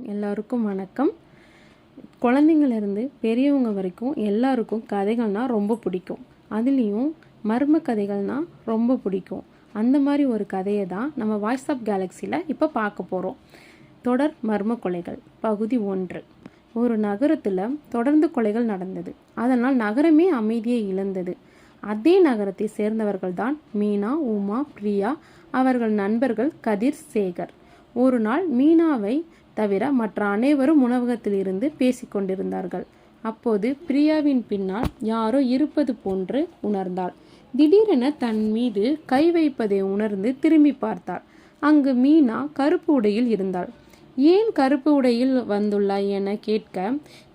எல்லாருக்கும் வணக்கம். குழந்தைங்கள்லேருந்து பெரியவங்க வரைக்கும் எல்லாருக்கும் கதைகள்னால் ரொம்ப பிடிக்கும். அதுலேயும் மர்ம கதைகள்னால் ரொம்ப பிடிக்கும். அந்த மாதிரி ஒரு கதையை தான் நம்ம வாய்ஸ் ஆஃப் கேலக்ஸியில் இப்போ பார்க்க போகிறோம். தொடர் மர்ம கொலைகள் பகுதி 1. ஒரு நகரத்தில் தொடர்ந்து கொலைகள் நடந்தது. அதனால் நகரமே அமைதியை இழந்தது. அதே நகரத்தை சேர்ந்தவர்கள் தான் மீனா, உமா, பிரியா, அவர்கள் நண்பர்கள் கதிர், சேகர். ஒரு நாள் மீனாவை தவிர மற்ற அனைவரும் உணவகத்தில் இருந்து பேசிக்கொண்டிருந்தார்கள். அப்போது பிரியாவின் பின்னால் யாரோ இருப்பது போன்று உணர்ந்தாள். திடீரென தன் மீது கை வைப்பதை உணர்ந்து திரும்பி பார்த்தாள். அங்கு மீனா கருப்பு உடையில் இருந்தாள். ஏன் கருப்பு உடையில் வந்துள்ளாய் என கேட்க,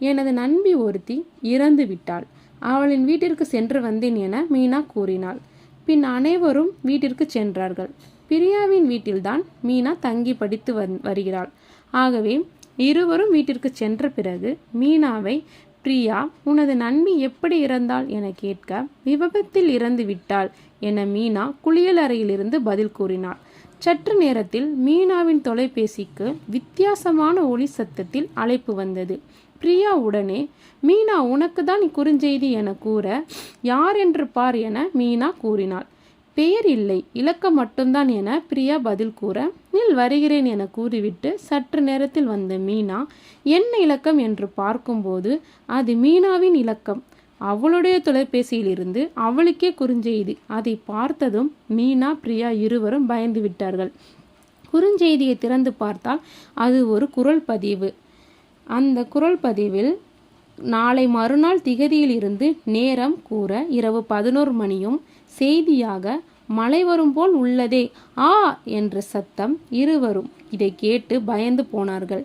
எனது நண்பி ஒருத்தி இறந்து விட்டாள், அவளின் வீட்டிற்கு சென்று வந்தேன் என மீனா கூறினாள். பின் அனைவரும் வீட்டிற்கு சென்றார்கள். பிரியாவின் வீட்டில்தான் மீனா தங்கி படித்து வருகிறாள். ஆகவே இருவரும் வீட்டிற்கு சென்ற பிறகு மீனாவை பிரியா, உனது நண்பி எப்படி இறந்தாள் என கேட்க, விபத்தில் இறந்து விட்டாள் என மீனா குளியல் அறையிலிருந்து பதில் கூறினாள். சற்று நேரத்தில் மீனாவின் தொலைபேசிக்கு வித்தியாசமான ஒலி சத்தத்தில் அழைப்பு வந்தது. பிரியா உடனே, மீனா உனக்கு தான் குறுஞ்செய்தி என கூற, யார் என்று பார் என மீனா கூறினாள். பெயர் இல்லை, இலக்கம் மட்டும்தான் என பிரியா பதில் கூற, நில் வருகிறேன் என கூறிவிட்டு சற்று நேரத்தில் வந்த மீனா என்ன இலக்கம் என்று பார்க்கும்போது அது மீனாவின் இலக்கம். அவளுடைய தொலைபேசியிலிருந்து அவளுக்கே குறுஞ்செய்தி. அதை பார்த்ததும் மீனா, பிரியா இருவரும் பயந்து விட்டார்கள். குறுஞ்செய்தியை திறந்து பார்த்தால் அது ஒரு குரல் பதிவு. அந்த குரல் பதிவில் நாளை மறுநாள் திகதியில் இருந்து நேரம் கூற இரவு 11 மணியும், செய்தியாக மழை வரும் போல் உள்ளதே ஆ என்ற சத்தம். இருவரும் இதை கேட்டு பயந்து போனார்கள்.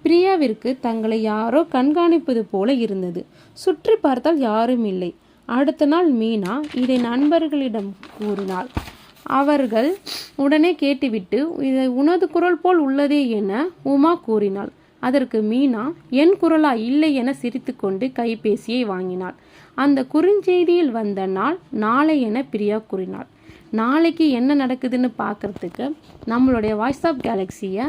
பிரியாவிற்கு தங்களை யாரோ கண்காணிப்பது போல இருந்தது. சுற்றி பார்த்தால் யாரும் இல்லை. அடுத்த நாள் மீனா இதை நண்பர்களிடம் கூறினாள். அவர்கள் உடனே கேட்டுவிட்டு, இதை உனது குரல் போல் உள்ளதே என உமா கூறினாள். அதற்கு மீனா, என் குரலா இல்லை என சிரித்துக்கொண்டு கைபேசியை வாங்கினாள். அந்த குறுஞ்செய்தியில் வந்த நாள் நாளை என பிரியா கூறினாள். நாளைக்கு என்ன நடக்குதுன்னு பார்க்கறதுக்கு நம்மளுடைய வாய்ஸ் ஆஃப் கேலக்ஸியை